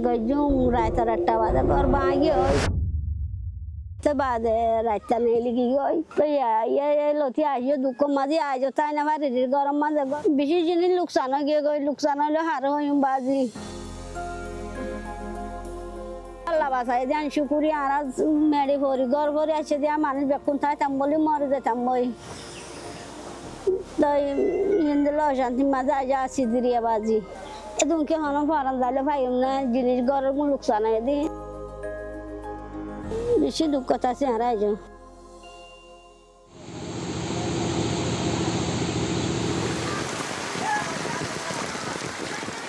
গজুম রাইতার একটা বাজে ঘর ভাঙি হয় তো বাদে রাইতা নেই লিখি গই তো লতি আইও দুঃখ মাঝে আইও তাই না বাড়ির গরম মাঝে বেশি জিনিস লোকসান হয়ে গিয়ে গই লোকসান হইলে হার হইম বাজি আল্লাহ বাসায় জান শুকুরি আর মেড়ি ভরি ঘর ভরি আছে দিয়া মানুষ বেকুন থাকতাম বলি মরে যেতাম বই তো হিন্দুল অশান্তি মাঝে আজ আসি দিরিয়া বাজি এদুমকে হন ফারান যাইলে ভাই না জিনিস ঘরের লোকসান হয়ে দি বেশি দুঃখ আছে আর আজ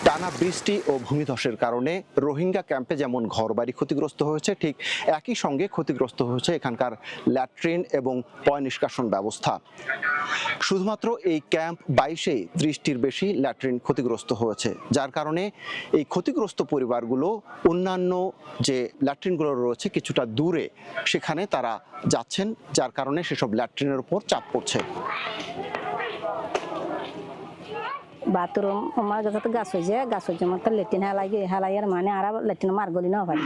টানা বৃষ্টি ও ভূমিধসের কারণে রোহিঙ্গা ক্যাম্পে যেমন ঘরবাড়ি ক্ষতিগ্রস্ত হয়েছে, ঠিক একই সঙ্গে ক্ষতিগ্রস্ত হয়েছে এখানকার ল্যাট্রিন এবং পয় নিষ্কাশন ব্যবস্থা। শুধুমাত্র এই ক্যাম্প 22-এ 30টির বেশি ল্যাট্রিন ক্ষতিগ্রস্ত হয়েছে, যার কারণে এই ক্ষতিগ্রস্ত পরিবারগুলো অন্যান্য যে ল্যাট্রিনগুলো রয়েছে কিছুটা দূরে সেখানে তারা যাচ্ছেন, যার কারণে সেসব ল্যাট্রিনের উপর চাপ পড়ছে। বাথরুম আমার কাছে গাছ হয়েছে মতো লেট্রিন হেলাই আর মানে আর লেট্রিন মার গলি না পারি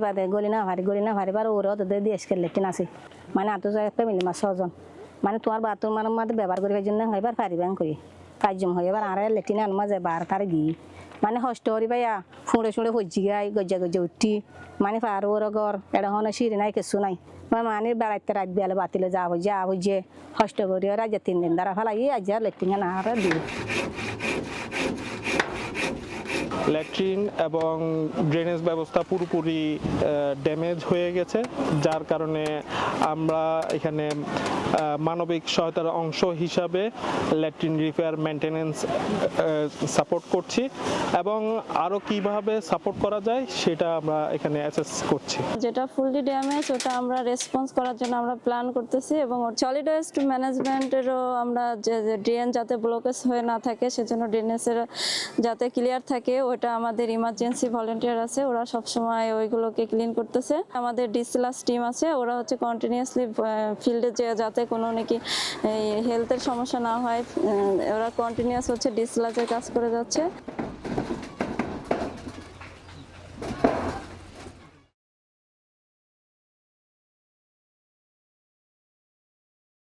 বাদে গলি না পারি বার ওরা তোদের দেশকে লেট্রিন আছে মানে আত ফ্যামিলি মা 6 জন মানে তোমার বাথরুম আমার মধ্যে ব্যবহার করিবার জন্য এবার পারিবাং করি কার্যম হয় এবার আর লেট্রিন আনমা যায় বার তার গিয়ে মানে হষ্ট করি ভাইয়া ফুঁড়ে হজ্জি গাই গজ্জা উঠি মানে পার ওর ঘর এটা হন সিঁড়ি নাই কিছু নাই মানে বেড়াইতে রাত বেলা বাতিলে যা হইছে হষ্ট করি রাজ্যে 3 দিন দ্বারা ফেলাই আজ লেট্রিন না আর দিই ল্যাট্রিন এবং ড্রেনেজ ব্যবস্থা পুরোপুরি ড্যামেজ হয়ে গেছে, যার কারণে আমরা এখানে মানবিক সহায়তার অংশ হিসাবে ল্যাট্রিন রিপেয়ার মেইনটেনেন্স সাপোর্ট করছি এবং আরও কিভাবে সাপোর্ট করা যায় সেটা আমরা এখানে অ্যাসেস করছি। যেটা ফুললি ড্যামেজ ওটা আমরা রেসপন্স করার জন্য আমরা প্ল্যান করতেছি এবং সলিড ওয়েস্ট ম্যানেজমেন্টেরও আমরা যে ড্রেন যাতে ব্লকেজ হয়ে না থাকে সেজন্য ড্রেনেজের যাতে ক্লিয়ার থাকে ওটা আমাদের ইমার্জেন্সি ভলেন্টিয়ার আছে, ওরা সবসময় ওইগুলোকে ক্লিন করতেছে। আমাদের ডিসলাস টিম আছে, ওরা হচ্ছে কন্টিনিউয়াসলি ফিল্ডে যাতে কোনো নাকি হেলথের সমস্যা না হয় ওরা কন্টিনিউয়াস হচ্ছে ডিসলাসের কাজ করে যাচ্ছে।